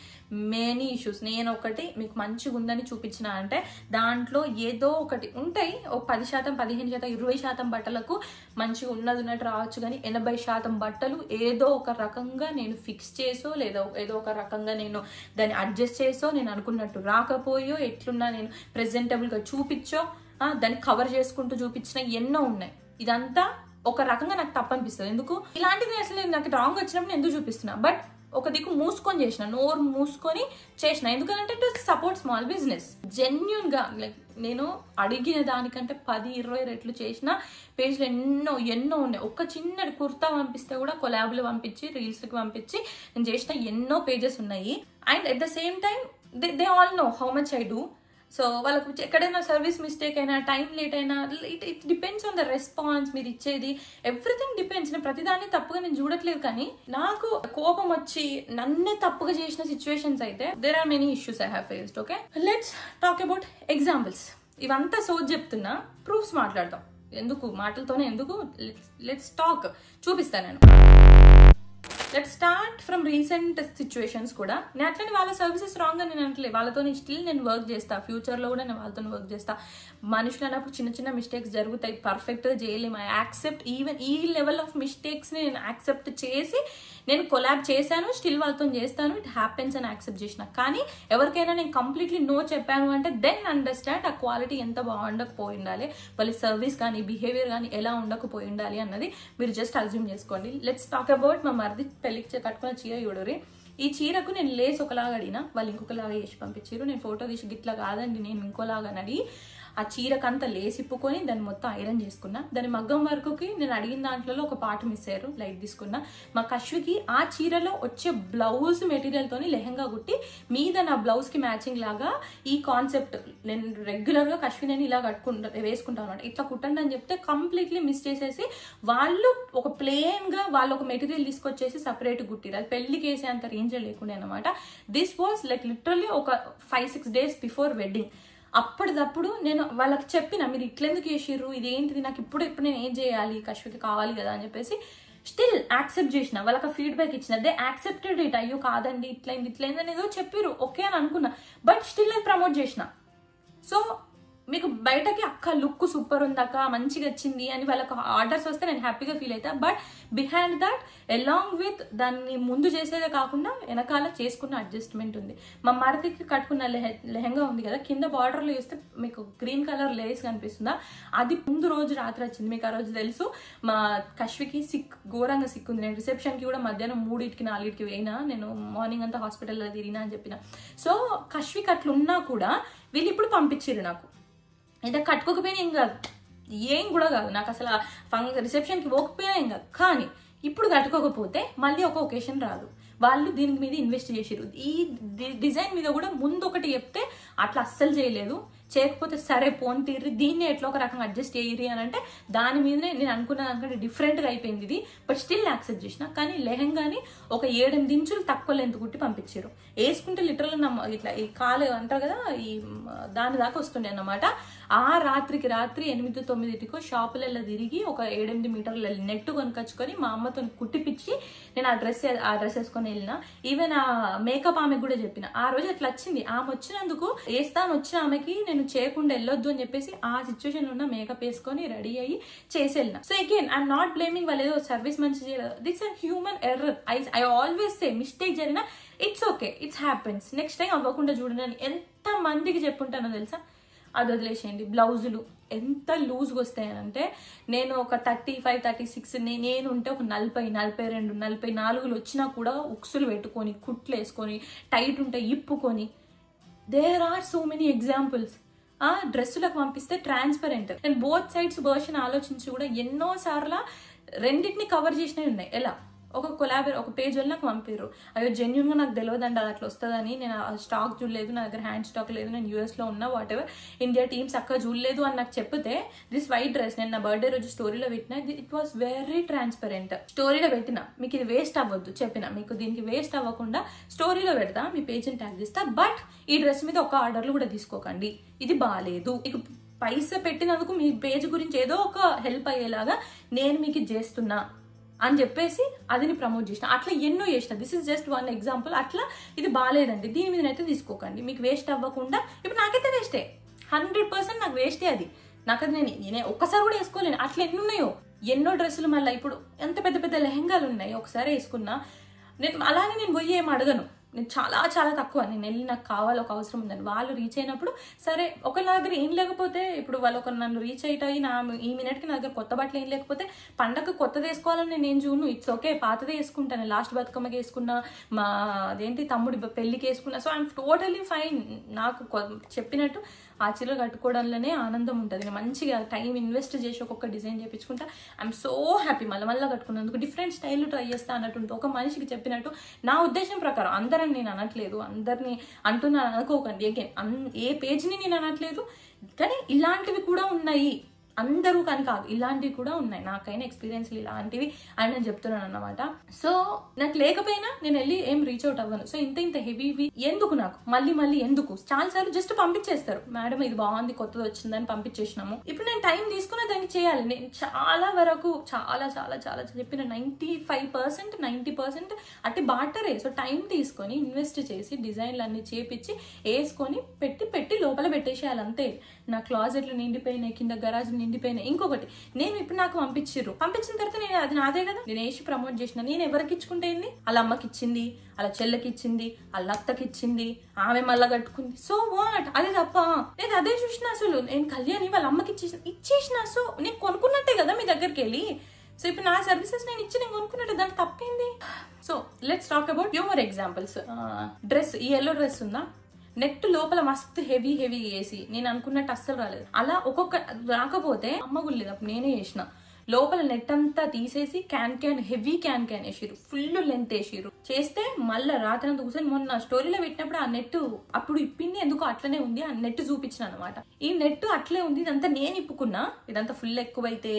[SPEAKER 1] many issues. నేను ఒకటి మీకు మంచిగా ఉందని చూపించిన అంటే దాంట్లో ఏదో ఒకటి ఉంటాయి. ఒక 10%, 15%, 20% బట్టలకు మంచిగా ఉన్నట్టు రావచ్చు, కానీ 80% బట్టలు ఏదో ఒక రకంగా నేను ఫిక్స్ చేసో లేదా ఏదో ఒక రకంగా నేను దాన్ని అడ్జస్ట్ చేసో నేను అనుకున్నట్టు రాకపోయో ఎట్లున్నా నేను ప్రెజెంటబుల్గా చూపించో దాన్ని కవర్ చేసుకుంటూ చూపించిన ఎన్నో ఉన్నాయి. ఇదంతా ఒక రకంగా నాకు తప్పు అనిపిస్తుంది. ఎందుకు ఇలాంటిది అసలు నాకు రాంగ్ వచ్చినప్పుడు ఎందుకు చూపిస్తున్నా, బట్ ఒక దిక్కు మూసుకొని చేసిన, నోరు మూసుకొని చేసిన. ఎందుకంటే to support small business. Genuine గా లైక్ నేను అడిగిన దానికంటే 10-20 రెట్లు చేసిన పేజ్లు ఎన్నో ఉన్నాయి. ఒక చిన్న కుర్తా పంపిస్తే కూడా కొలాబ్లు పంపించి రీల్స్కి పంపించి నేను చేసిన ఎన్నో పేజెస్ ఉన్నాయి. And at the same time they all know how much I do. So వాళ్ళకు ఎక్కడైనా సర్వీస్ మిస్టేక్ అయినా, టైం లేట్ అయినా, it depends on the response మీరు ఇచ్చేది, ఎవ్రీథింగ్ డిపెండ్స్. నేను ప్రతిదాన్ని తప్పుగా నేను చూడట్లేదు, కానీ నాకు కోపం వచ్చి నన్నే తప్పుగా చేసిన సిచ్యువేషన్స్ అయితే there are many issues I have faced. Okay, let's talk about examples. ఇవంతా సోచ్ చెప్తున్నా, ప్రూఫ్స్ మాట్లాడతాం. ఎందుకు మాటలతోనే ఎందుకు, లెట్స్ టాక్. చూపిస్తాను నేను. Let's start from recent situations కూడా. నేను అట్లనే వాళ్ళ సర్వీసెస్ రాంగ్ అని నేను అంటలేదు, వాళ్ళతో స్టిల్ నేను వర్క్ చేస్తా, ఫ్యూచర్లో కూడా నేను వాళ్ళతో వర్క్ చేస్తా. మనుషులు అన్నప్పుడు చిన్న మిస్టేక్స్ జరుగుతాయి, పర్ఫెక్ట్గా చేయలేము. ఐ యాక్సెప్ట్ ఈవెన్ ఈ లెవెల్ ఆఫ్ మిస్టేక్స్ని నేను యాక్సెప్ట్ చేసి నేను కొలాబ్ చేశాను, స్టిల్ వాళ్ళతో చేస్తాను. ఇట్ హ్యాపెన్స్ అని యాక్సెప్ట్ చేసిన. కానీ ఎవరికైనా నేను కంప్లీట్లీ నో చెప్పాను అంటే దెన్ అండర్స్టాండ్ ఆ క్వాలిటీ ఎంత బాగుండకపోయి ఉండాలి, వాళ్ళ సర్వీస్ కానీ బిహేవియర్ కానీ ఎలా ఉండకపోయి ఉండాలి అన్నది మీరు జస్ట్ అజ్యూమ్ చేసుకోండి. లెట్స్ టాక్ అబౌట్ మా మరిది పెళ్లికి కట్టుకున్న చీర చూడరి. ఈ చీరకు నేను లేస్ ఒకలాగా అడిగినా, వాళ్ళు ఇంకొకలాగా చేసి పంపించారు. నేను ఫోటో తీసి గిట్లా కాదండి నేను ఇంకోలాగా అడిగి ఆ చీరకంతా లేసిప్పుకొని దాన్ని మొత్తం ఐరన్ చేసుకున్నా. దాని మగ్గం వరకుకి నేను అడిగిన దాంట్లో ఒక పార్ట్ మిస్ అయ్యారు, లైట్ తీసుకున్నా. మా కశ్వికి ఆ చీరలో వచ్చే బ్లౌజ్ మెటీరియల్తోని లెహంగా కుట్టి మీద నా బ్లౌజ్కి మ్యాచింగ్ లాగా ఈ కాన్సెప్ట్ నేను రెగ్యులర్గా కశ్వి నేను ఇలా వేసుకుంటాను అనమాట. ఇట్లా కుట్టండి అని చెప్తే కంప్లీట్లీ మిస్ చేసేసి వాళ్ళు ఒక ప్లెయిన్గా వాళ్ళు ఒక మెటీరియల్ తీసుకొచ్చేసి సపరేట్ కుట్టిరు. అది పెళ్లికి వేసేంత రేంజ్ లేకుండా అనమాట. దిస్ వాజ్ లైక్ లిటరల్లీ ఒక 5-6 days బిఫోర్ వెడ్డింగ్. అప్పటిదప్పుడు నేను వాళ్ళకి చెప్పిన, మీరు ఇట్లెందుకు చేసిర్రు, ఇదేంటిది, నాకు ఇప్పుడు నేను ఏం చేయాలి, కశ్వికి కావాలి కదా అని చెప్పేసి స్టిల్ యాక్సెప్ట్ చేసిన. వాళ్ళకి ఫీడ్బ్యాక్ ఇచ్చిన, దే యాక్సెప్టెడ్ ఇట్. అయ్యో కాదండి ఇట్లయింది అని ఏదో చెప్పిర్రు, ఓకే అని అనుకున్నా, బట్ స్టిల్ అది ప్రమోట్ చేసిన. సో మీకు బయటకి అక్క లుక్ సూపర్ ఉంది, అక్క మంచిగా వచ్చింది అని వాళ్ళకి ఆర్డర్స్ వస్తే నేను హ్యాపీగా ఫీల్ అవుతా. But behind that along with దాన్ని ముందు చేసేదే కాకుండా వెనకాల చేసుకున్న అడ్జస్ట్మెంట్ ఉంది. మా మరిదికి కట్టుకున్న లెహంగా ఉంది కదా, కింద బార్డర్లో చూస్తే మీకు గ్రీన్ కలర్ లేస్ కనిపిస్తుందా, అది ముందు రోజు రాత్రి వచ్చింది. మీకు ఆ రోజు తెలుసు మా కశ్వికి ఘోరంగా సిక్ ఉంది. నేను రిసెప్షన్కి కూడా మధ్యాహ్నం 3-4 పోయినా, నేను మార్నింగ్ అంతా హాస్పిటల్లో తిరిగినా అని చెప్పిన. సో కశ్వికి అట్లున్నా కూడా వీళ్ళు ఇప్పుడు పంపించారు నాకు. అయితే కట్టుకోకపోయినా ఏం కూడా కాదు నాకు, అసలు రిసెప్షన్కి పోకపోయినా ఏం కాదు. కానీ ఇప్పుడు కట్టుకోకపోతే మళ్ళీ ఒక ఒకేషన్ రాదు. వాళ్ళు దీని మీద ఇన్వెస్ట్ చేసారు. ఈ డిజైన్ మీద కూడా ముందు ఒకటి చెప్తే అట్లా అస్సలు చేయలేదు. చేయకపోతే సరే పోన్ తీరి దీన్ని ఎట్లా ఒక రకంగా అడ్జస్ట్ చేయరి అని అంటే దాని మీదనే నేను అనుకున్న దానికంటే డిఫరెంట్గా అయిపోయింది ఇది. బట్ స్టిల్ యాక్సెప్ట్ చేసిన. కానీ లెహంగాని ఒక 7-8 ఇంచులు తక్కువ లెంత్ కుట్టి పంపించారు. వేసుకుంటే లిటరల్ ఇట్లా ఈ కాలు అంటారు కదా, ఈ దాని దాకా వస్తుండే అన్నమాట. ఆ రాత్రికి రాత్రి 8-9 షాపులలో తిరిగి ఒక 7-8 మీటర్ల నెట్ కొనుకొచ్చుకొని మా అమ్మతో కుట్టిపిచ్చి నేను ఆ డ్రెస్ వేసుకొని వెళ్ళిన. ఈవెన్ ఆ మేకప్ ఆమెకు కూడా చెప్పిన. ఆ రోజు అట్లా వచ్చింది. ఆమె వచ్చినందుకు వేస్తాను వచ్చిన ఆమెకి నేను చేయకుండా వెళ్ళొద్దు అని చెప్పేసి ఆ సిచ్యువేషన్ ఉన్న మేకప్ వేసుకొని రెడీ అయ్యి చేసి వెళ్ళిన. So again I'm not blaming వాళ్ళు ఏదో సర్వీస్ మంచి చేయలేదు. That's a human error. I always say mistake జరిగినా it's okay, it's happens, next time అవ్వకుండా చూడండి. ఎంత మందికి చెప్పుంటానో తెలుసా, అది వదిలేసేయండి. బ్లౌజులు ఎంత లూజ్గా వస్తాయనంటే నేను ఒక 35-36 నేను ఉంటే ఒక 40-42 44 వచ్చినా కూడా ఉక్సులు పెట్టుకొని కుట్లు వేసుకొని టైట్ ఉంటే ఇప్పుకొని. There are so many examples. డ్రెస్సులకు పంపిస్తే ట్రాన్స్పరెంట్. నేను బోత్ సైడ్స్ వర్షన్ ఆలోచించి కూడా ఎన్నోసార్లు రెండింటిని కవర్ చేసినవి ఉన్నాయి. ఎలా ఒక పేజ్ వాళ్ళు నాకు పంపారు. అయ్యో జెన్యున్ గా నాకు తెలియదండి అది అట్లా వస్తుందని, నేను ఆ స్టాక్ చూడలేదు, నా దగ్గర హ్యాండ్ స్టాక్ లేదు, నేను US లో ఉన్నా, వాట్ ఎవర్ ఇండియా టీమ్స్ అక్క చూడలేదు అని నాకు చెప్తే దిస్ వైట్ డ్రెస్ నేను నా బర్త్డే రోజు స్టోరీలో పెట్టిన. It was very transparent. స్టోరీలో పెట్టిన మీకు ఇది వేస్ట్ అవ్వద్దు చెప్పిన, మీకు దీనికి వేస్ట్ అవ్వకుండా స్టోరీలో పెడతా, మీ పేజ్ని ట్యాగ్ చేస్తా, బట్ ఈ డ్రెస్ మీద ఒక ఆర్డర్లు కూడా తీసుకోకండి, ఇది బాగాలేదు, మీకు పైసా పెట్టినందుకు మీ పేజ్ గురించి ఏదో ఒక హెల్ప్ అయ్యేలాగా నేను మీకు చేస్తున్నా అని చెప్పేసి అదిని ప్రమోట్ చేసిన. అట్లా ఎన్నో చేసిన. This is just one example. అట్లా ఇది బాగాలేదండి, దీని మీదనైతే తీసుకోకండి, మీకు వేస్ట్ అవ్వకుండా. ఇప్పుడు నాకైతే వేస్టే, 100% నాకు వేస్టే అది. నాకు అది నేనే ఒక్కసారి కూడా వేసుకోలేను. అట్లా ఎన్ని ఉన్నాయో, ఎన్నో డ్రెస్సులు. మళ్ళీ ఇప్పుడు ఎంత పెద్ద పెద్ద లెహంగాలు ఉన్నాయి, ఒకసారి వేసుకున్నా. అలానే నేను పోయి ఏం అడగను, నేను చాలా చాలా తక్కువ. నేను వెళ్ళి నాకు కావాలి, ఒక అవసరం ఉందని వాళ్ళు రీచ్ అయినప్పుడు సరే. ఒకళ్ళ దగ్గర ఏం లేకపోతే, ఇప్పుడు వాళ్ళు ఒక నన్ను రీచ్ అయ్యి ఈ మినిట్కి నా దగ్గర కొత్త బట్టలు ఏం లేకపోతే పండగ కొత్తది వేసుకోవాలని నేను చూను. ఇట్స్ ఓకే, పాతదే వేసుకుంటాను. లాస్ట్ బతుకమ్మకి వేసుకున్నా, మా అదేంటి తమ్ముడి పెళ్లికి వేసుకున్నా. So I'm totally fine. నాకు చెప్పినట్టు ఆ చీరలు కట్టుకోవడంలోనే ఆనందం ఉంటుంది. నేను మంచిగా టైం ఇన్వెస్ట్ చేసి ఒక్కొక్క డిజైన్ చేయించుకుంటా. I'm so happy. మళ్ళీ కట్టుకున్నందుకు డిఫరెంట్ స్టైల్ ట్రై చేస్తా అన్నట్టు ఒక మనిషికి చెప్పినట్టు. నా ఉద్దేశం ప్రకారం అందరని నేను అనట్లేదు, అందరినీ అంటున్నాను అనుకోకండి. ఏ పేజ్ని నేను అనట్లేదు, కానీ ఇలాంటివి కూడా ఉన్నాయి. అందరూ కానీ కాదు, ఇలాంటివి కూడా ఉన్నాయి. నాకైనా ఎక్స్పీరియన్స్లు ఇలాంటివి అని నేను చెప్తున్నాను అన్నమాట. సో నాకు లేకపోయినా నేను వెళ్ళి ఏం రీచ్ అవుట్ అవ్వను. సో ఇంత హెవీవి ఎందుకు నాకు, మళ్ళీ ఎందుకు? చాలాసార్లు జస్ట్ పంపించేస్తారు, మేడం ఇది బాగుంది కొత్తది వచ్చిందని పంపించేసినాము. ఇప్పుడు నేను టైం తీసుకున్న దాన్ని చేయాలి. నేను చాలా వరకు చాలా చాలా చాలా చెప్పిన 95% 90% అట్టి బాటరే. సో టైం తీసుకొని ఇన్వెస్ట్ చేసి డిజైన్లు అన్ని చేపించి వేసుకొని పెట్టి లోపల పెట్టేసేయాలి అంతే. నా క్లాజెట్లు నిండిపోయినాయి, కింద గరాజ్ నిండిపోయినాయి. ఇంకొకటి, నేను ఇప్పుడు నాకు పంపించిన తర్వాత నేను అది నాదే కదా, నేను వేసి ప్రమోట్ చేసిన. నేను ఎవరికి ఇచ్చుకుంటే వాళ్ళ అమ్మకి ఇచ్చింది, వాళ్ళ చెల్లెకి ఇచ్చింది, వాళ్ళ అత్తకి ఇచ్చింది, ఆమె మళ్ళా కట్టుకుంది. సో వాట్, అది తప్ప? నేను అదే చూసిన. అసలు నేను కళ్యాణి వాళ్ళ అమ్మకి ఇచ్చేసిన. సో నేను కొనుక్కున్నట్టే కదా మీ దగ్గరికి వెళ్ళి. సో ఇప్పుడు నా సర్వీసెస్ నేను కొనుక్కున్నట్టే, దానికి తప్పింది. So let's talk about few more examples. Dress, ఈ ఎల్లో డ్రెస్ ఉందా, నెట్ లోపల మస్తు హెవీ వేసి నేను అనుకున్నట్టు అస్సలు రాలేదు. అలా ఒక్కొక్క రాకపోతే అమ్మ గుళ్ళేది, అప్పుడు నేనే చేసిన. లోపల నెట్ అంతా తీసేసి హెవీ క్యాన్ వేసిరు, ఫుల్ లెంత్ వేసిరు. చేస్తే మళ్ళీ రాత్రి అంతా కూర్చొని మొన్న స్టోరీలో పెట్టినప్పుడు ఆ నెట్ అప్పుడు ఇప్పింది ఎందుకు అట్లనే ఉంది, ఆ నెట్ చూపించిన అనమాట. ఈ నెట్ అట్లే ఉంది, ఇదంతా నేను ఇప్పుకున్నా. ఇదంతా ఫుల్ ఎక్కువైతే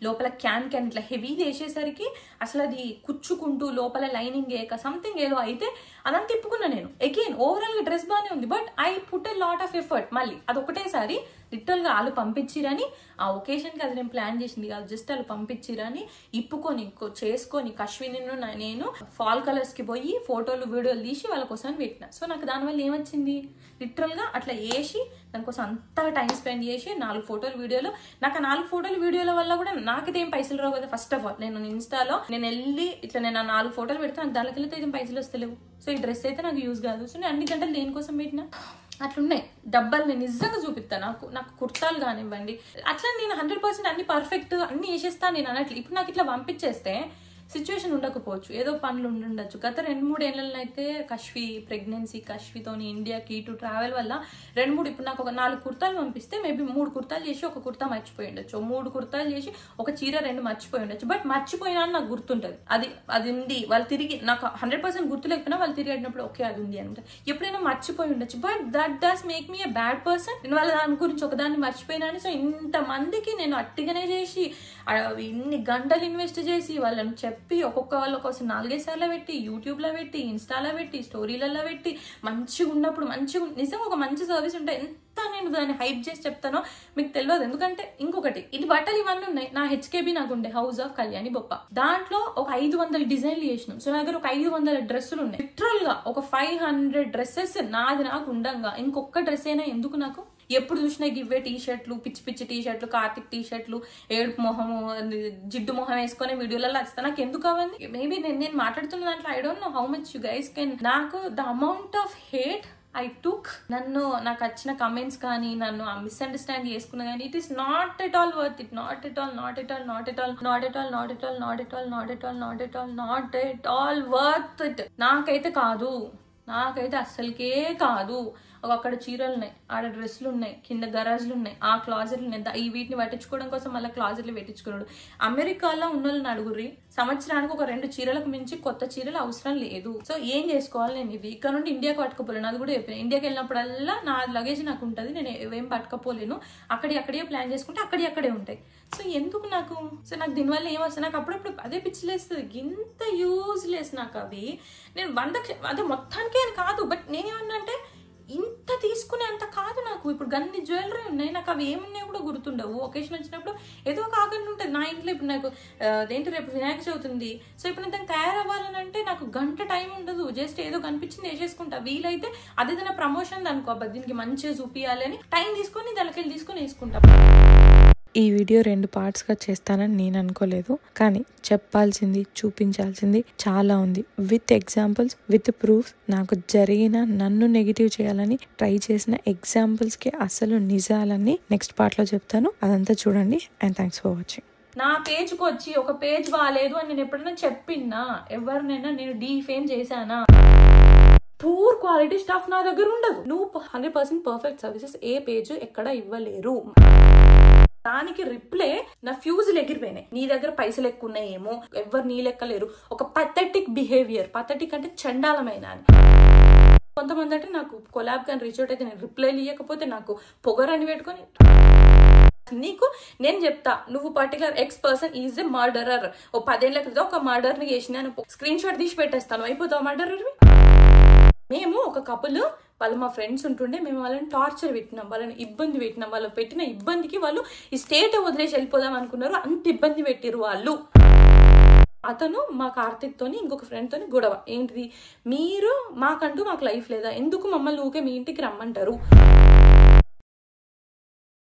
[SPEAKER 1] లోపల క్యాన్ ఇట్లా హెవీ వేసేసరికి అసలు అది కుచ్చుకుంటూ లోపల లైనింగ్ వేయక సంథింగ్ ఏదో అయితే అదంతా తిప్పుకున్నా నేను. అగైన్ ఓవరాల్ గా డ్రెస్ బాగానే ఉంది, but I put a lot of effort. మళ్ళీ అది ఒకటేసారి లిటరల్ గా వాళ్ళు పంపించిరని, ఆ ఒకేషన్ కి అది నేను ప్లాన్ చేసింది కాదు, జస్ట్ వాళ్ళు పంపించిరని ఇప్పుకొని చేసుకొని అశ్విని నేను ఫాల్ కలర్స్ కి పోయి ఫోటోలు వీడియోలు తీసి వాళ్ళ కోసం పెట్టిన. సో నాకు దానివల్ల ఏమొచ్చింది, లిటరల్ గా అట్లా వేసి దానికోసం అంతగా టైం స్పెండ్ చేసి 4 ఫోటోలు వీడియోలు. నాకు ఆ 4 ఫోటోలు వీడియోల వల్ల కూడా నాకైతే పైసలు రావు కదా. ఫస్ట్ ఆఫ్ ఆల్ నేను ఇన్స్టాలో నేను వెళ్ళి ఇట్లా నేను ఆ 4 ఫోటోలు పెడితే నాకు దానికి వెళ్తే ఏం పైసలు వస్తలేవు. సో ఈ డ్రెస్ అయితే నాకు యూజ్ కాదు. సో నేను అన్ని గంటలు దేనికోసం పెట్టినా అట్లున్నాయి డబ్బాలు. నేను నిజంగా చూపిస్తాను. నాకు కుర్తాలు కానివ్వండి, అట్లా నేను 100% అన్ని పర్ఫెక్ట్ అన్ని వేసేస్తాను నేను అన్నట్లు. ఇప్పుడు నాకు ఇట్లా పంపించేస్తే సిచ్యువేషన్ ఉండకపోవచ్చు, ఏదో పనులు ఉండొచ్చు. గత 2-3 ఏళ్ళలో అయితే కశ్వితోని ఇండియాకి టు ట్రావెల్ వల్ల 2-3 ఇప్పుడు నాకు ఒక 4 కుర్తాలు పంపిస్తే మేబీ 3 కుర్తాలు చేసి ఒక కుర్తా మర్చిపోయి ఉండొచ్చు, 3 కుర్తాలు చేసి ఒక చీర 2 మర్చిపోయి ఉండొచ్చు. బట్ మర్చిపోయినా నాకు గుర్తుంటది, అది ఉంది. వాళ్ళు తిరిగి నాకు 100% గుర్తు లేకపోయినా వాళ్ళు తిరిగి అడిగినప్పుడు ఓకే అది ఉంది అని ఎప్పుడైనా మర్చిపోయి ఉండొచ్చు. But that does make me a bad person. నేను వాళ్ళ దాని గురించి ఒకదాన్ని మర్చిపోయినాను. సో ఇంతమందికి నేను అట్టిగానే చేసి ఇన్ని గంటలు ఇన్వెస్ట్ చేసి వాళ్ళని చెప్పి ఒక్కొక్క వాళ్ళ కోసం 4-5 సార్లు పెట్టి యూట్యూబ్ లో పెట్టి ఇన్స్టాలో పెట్టి స్టోరీలలో పెట్టి మంచిగా ఉన్నప్పుడు నిజంగా ఒక మంచి సర్వీస్ ఉంటే ఎంత నేను దాన్ని హైప్ చేసి చెప్తానో మీకు తెలియదు. ఎందుకంటే ఇంకొకటి, ఇది బట్టలు ఇవన్నీ ఉన్నాయి. నా HKB నాకు ఉండే హౌస్ ఆఫ్ కళ్యాణి బొప్ప, దాంట్లో ఒక 500 డిజైన్లు చేసినాం. సో నా దగ్గర ఒక 500 డ్రెస్సులు ఉన్నాయి. లిటరల్ గా ఒక 500 డ్రెస్సెస్ నాకు ఉండంగా ఇంకొక డ్రెస్ అయినా ఎందుకు నాకు? ఎప్పుడు చూసినా ఇవే టీషర్ట్లు, పిచ్చి టీషర్ట్లు, కార్తిక్ టీషర్ట్లు, ఏడుపు మొహము, జిడ్డు మొహం వేసుకునే వీడియోలలో వస్తా. నాకు ఎందుకు అవ్వండి? మేబీ నేను మాట్లాడుతున్న దాంట్లో I don't know how much you guys can. నాకు the amount of hate I took, నాకు వచ్చిన కమెంట్స్ కానీ నన్ను మిస్అండర్స్టాండ్ చేసుకున్నా కానీ it is not at all worth it. Not at all worth it. నాకైతే కాదు. నాకైతే అస్సలకే కాదు. అక్కడ చీరలు ఉన్నాయి, ఆడ డ్రెస్సులు ఉన్నాయి, కింద గరాజులు ఉన్నాయి, ఆ క్లాజెట్లు ఉన్నాయి. ఈ వీటిని పట్టించుకోవడం కోసం మళ్ళీ క్లాజెట్లు పెట్టించుకున్నాడు. అమెరికాలో ఉన్న వాళ్ళని అడుగురి, సంవత్సరానికి ఒక 2 చీరలకు మించి కొత్త చీరలు అవసరం లేదు. సో ఏం చేసుకోవాలి నేను ఇది? ఇక్కడ నుండి ఇండియాకి పట్టుకపోలేను, అది కూడా చెప్పాను. ఇండియాకి వెళ్ళినప్పుడల్లా నా లగేజ్ నాకు ఉంటుంది, నేను ఏం పట్టుకపోలేను. అక్కడే ప్లాన్ చేసుకుంటే అక్కడే ఉంటాయి. సో ఎందుకు నాకు? సో నాకు దీనివల్ల ఏమొస్తుంది? నాకు అప్పుడప్పుడు అదే పిచ్చిలేస్తుంది. ఇంత యూజ్లెస్ నాకు అవి. నేను 100 అదే మొత్తానికే అని కాదు, బట్ నేనేమన్నా అంటే ఇంత తీసుకునే అంత కాదు నాకు. ఇప్పుడు గన్ని జ్యువెలరీ ఉన్నాయి, నాకు అవి ఏమున్నాయో కూడా గుర్తుండవు. ఒకేషన్ వచ్చినప్పుడు ఏదో ఒక ఆగండి ఉంటుంది నా ఇంట్లో. ఇప్పుడు నాకు రేపు వినాయక చవితి ఉంది. సో ఇప్పుడు నేను తయారవ్వాలని అంటే నాకు గంట టైం ఉండదు. జస్ట్ ఏదో కనిపించింది వేసేసుకుంటా. వీలైతే అదేదైనా ప్రమోషన్ అనుకో, దీనికి మంచిగా చూపించాలి అని టైం తీసుకొని దానికి తీసుకొని వేసుకుంటా.
[SPEAKER 2] ఈ వీడియో 2 పార్ట్స్గా చేస్తానని నేను అనుకోలేదు, కానీ చెప్పాల్సింది చూపించాల్సింది చాలా ఉంది. With examples, with proofs. నాకు జరిగిన, నన్ను నెగిటివ్ చేయాలని ట్రై చేసిన ఎగ్జాంపుల్స్కి అసలు నిజాలన్నీ నెక్స్ట్ పార్ట్లో చెప్తాను. అదంతా చూడండి. And thanks for watching.
[SPEAKER 1] నా పేజ్కి వచ్చి ఒక పేజ్ బాగాలేదు అని నేను ఎప్పుడైనా చెప్పినా, ఎవరినైనా నేను డీఫేమ్ చేశానా? పూర్ క్వాలిటీ స్టాఫ్ నా దగ్గర ఉండదు. నువ్వు 100% పర్ఫెక్ట్ సర్వీసెస్ ఏ పేజ్ ఎక్కడ ఇవ్వలేరు. దానికి రిప్లై నా ఫ్యూజులు ఎగిరిపోయినాయి. నీ దగ్గర పైసలు ఎక్కువ ఉన్నాయేమో, ఎవరు నీ లెక్కలేరు, ఒక పథెటిక్ బిహేవియర్. పథెటిక్ అంటే చండాలమైన అని. కొంతమంది అంటే నాకు కొలాబ్ కానీ రీచ్ అవుట్ అయితే నేను రిప్లైలు ఇవ్వకపోతే నాకు పొగరని పెట్టుకొని, నీకు నేను చెప్తా, నువ్వు particular X is a murderer. ఓ 10 ఏళ్ల క్రితం ఒక మర్డర్ ని చేసిన స్క్రీన్ షాట్ తీసి పెట్టేస్తాను, అయిపోతావు మర్డరర్. మేము ఒక కపుల్, వాళ్ళు మా ఫ్రెండ్స్ ఉంటుండే, మేము వాళ్ళని టార్చర్ పెట్టినాం, వాళ్ళని ఇబ్బంది పెట్టినాం. వాళ్ళు పెట్టిన ఇబ్బందికి వాళ్ళు ఈ స్టేట్ వదిలేసి వెళ్ళిపోదాం అనుకున్నారు. అంత ఇబ్బంది పెట్టిరు వాళ్ళు. అతను మా కార్తిక్ తోని ఇంకొక ఫ్రెండ్ తోని గొడవ. ఏంటిది? మాకు లైఫ్ లేదా? ఎందుకు మమ్మల్ని ఊకే మీ ఇంటికి రమ్మంటారు?